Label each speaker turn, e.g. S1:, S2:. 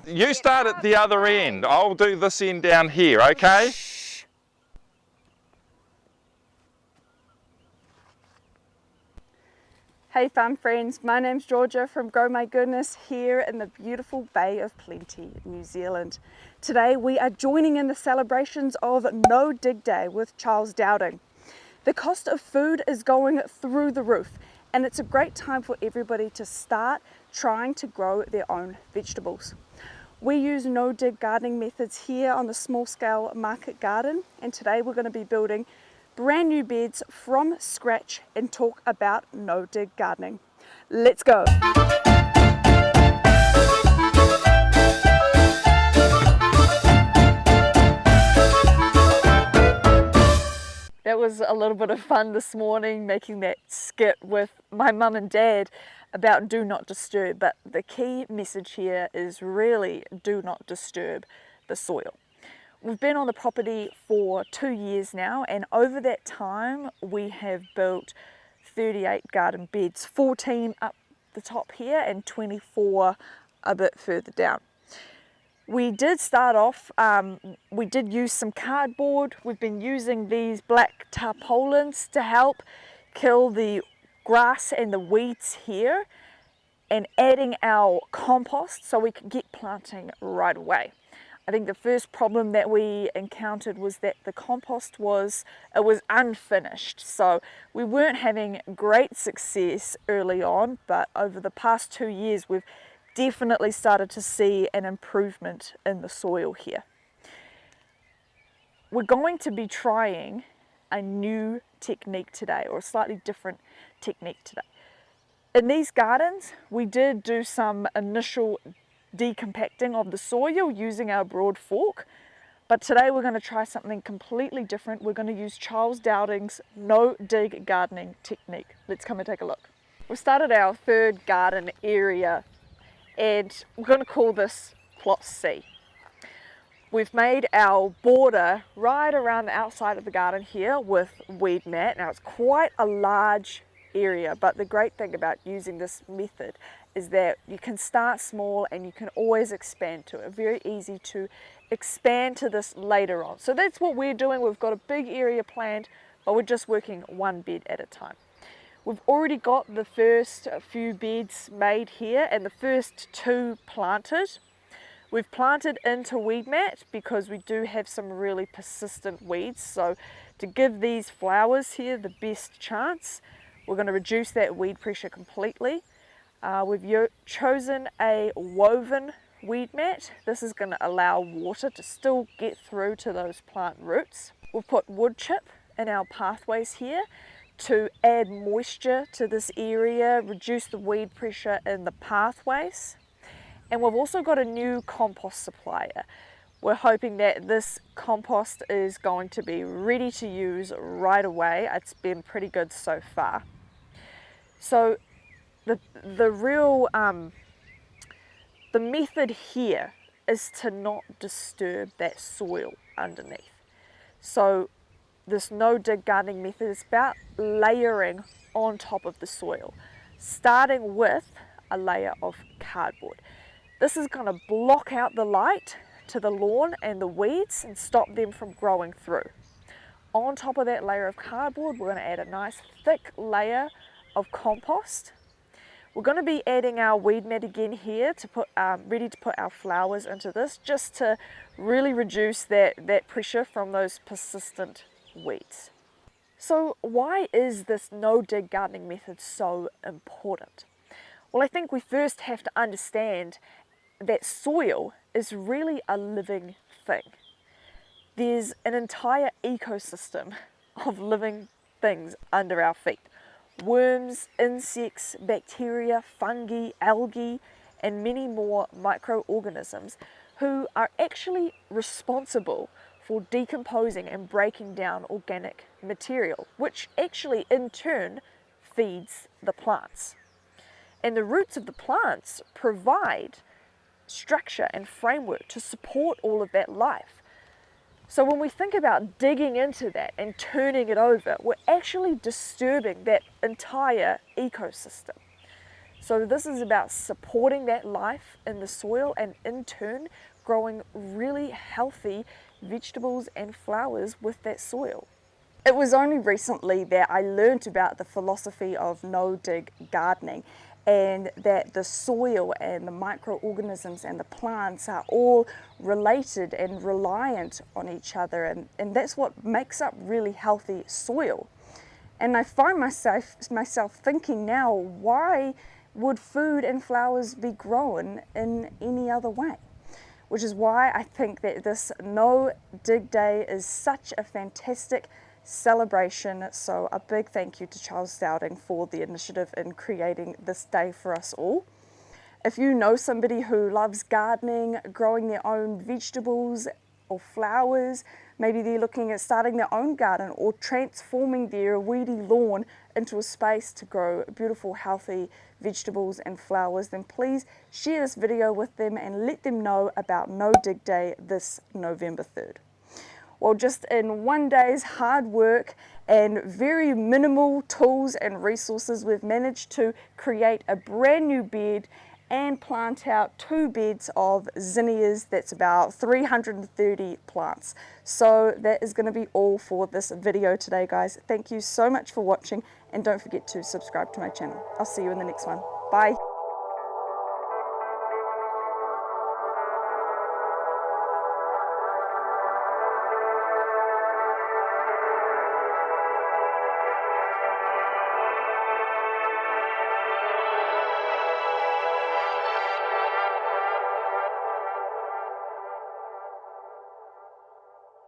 S1: you start at the other end. I'll do this end down here, okay?
S2: Hey farm friends, my name's Georgia from Grow My Goodness here in the beautiful Bay of Plenty, New Zealand. Today we are joining in the celebrations of No Dig Day with Charles Dowding. The cost of food is going through the roof, and it's a great time for everybody to start trying to grow their own vegetables. We use no-dig gardening methods here on the small-scale market garden, and today we're going to be building brand new beds from scratch and talk about no-dig gardening. Let's go! That was a little bit of fun this morning, making that skit with my mum and dad about do not disturb, but the key message here is really do not disturb the soil. We've been on the property for 2 years now, and over that time we have built 38 garden beds, 14 up the top here and 24 a bit further down. We did start off, we did use some cardboard. We've been using these black tarpaulins to help kill the grass and the weeds here, and adding our compost so we could get planting right away. I think the first problem that we encountered was that the compost was unfinished, so we weren't having great success early on, but over the past 2 years we've definitely started to see an improvement in the soil here. We're going to be trying a new technique today, or a slightly different technique today. In these gardens we did do some initial decompacting of the soil using our broad fork, but today we're going to try something completely different. We're going to use Charles Dowding's no-dig gardening technique. Let's come and take a look. We've started our third garden area, and we're going to call this plot C. We've made our border right around the outside of the garden here with weed mat. Now it's quite a large area, but the great thing about using this method is that you can start small and you can always expand to it. Very easy to expand to this later on. So that's what we're doing. We've got a big area planned, but we're just working one bed at a time. We've already got the first few beds made here and the first 2 planted. We've planted into weed mat because we do have some really persistent weeds. So to give these flowers here the best chance, we're going to reduce that weed pressure completely. We've chosen a woven weed mat. This is going to allow water to still get through to those plant roots. We've put wood chip in our pathways here to add moisture to this area, reduce the weed pressure in the pathways. And we've also got a new compost supplier. We're hoping that this compost is going to be ready to use right away. It's been pretty good so far. So the method here is to not disturb that soil underneath. So this no-dig gardening method is about layering on top of the soil, starting with a layer of cardboard. This is going to block out the light to the lawn and the weeds and stop them from growing through. On top of that layer of cardboard, we're going to add a nice thick layer of compost. We're going to be adding our weed mat again here to put ready to put our flowers into this, just to really reduce that pressure from those persistent weeds. So why is this no-dig gardening method so important? Well, I think we first have to understand that soil is really a living thing. There's an entire ecosystem of living things under our feet. Worms, insects, bacteria, fungi, algae, and many more microorganisms who are actually responsible for decomposing and breaking down organic material, which actually in turn feeds the plants. And the roots of the plants provide structure and framework to support all of that life. So when we think about digging into that and turning it over, we're actually disturbing that entire ecosystem. So this is about supporting that life in the soil and in turn growing really healthy vegetables and flowers with that soil. It was only recently that I learnt about the philosophy of no-dig gardening, and that the soil and the microorganisms and the plants are all related and reliant on each other, and that's what makes up really healthy soil. And I find myself thinking now, why would food and flowers be grown in any other way? Which is why I think that this No Dig Day is such a fantastic celebration. So a big thank you to Charles Dowding for the initiative in creating this day for us all. If you know somebody who loves gardening, growing their own vegetables or flowers, maybe they're looking at starting their own garden or transforming their weedy lawn into a space to grow beautiful, healthy vegetables and flowers, then please share this video with them and let them know about No Dig Day this November 3rd. Well, just in one day's hard work and very minimal tools and resources, we've managed to create a brand new bed and plant out 2 beds of zinnias. That's about 330 plants. So that is going to be all for this video today, guys. Thank you so much for watching, and don't forget to subscribe to my channel. I'll see you in the next one. Bye.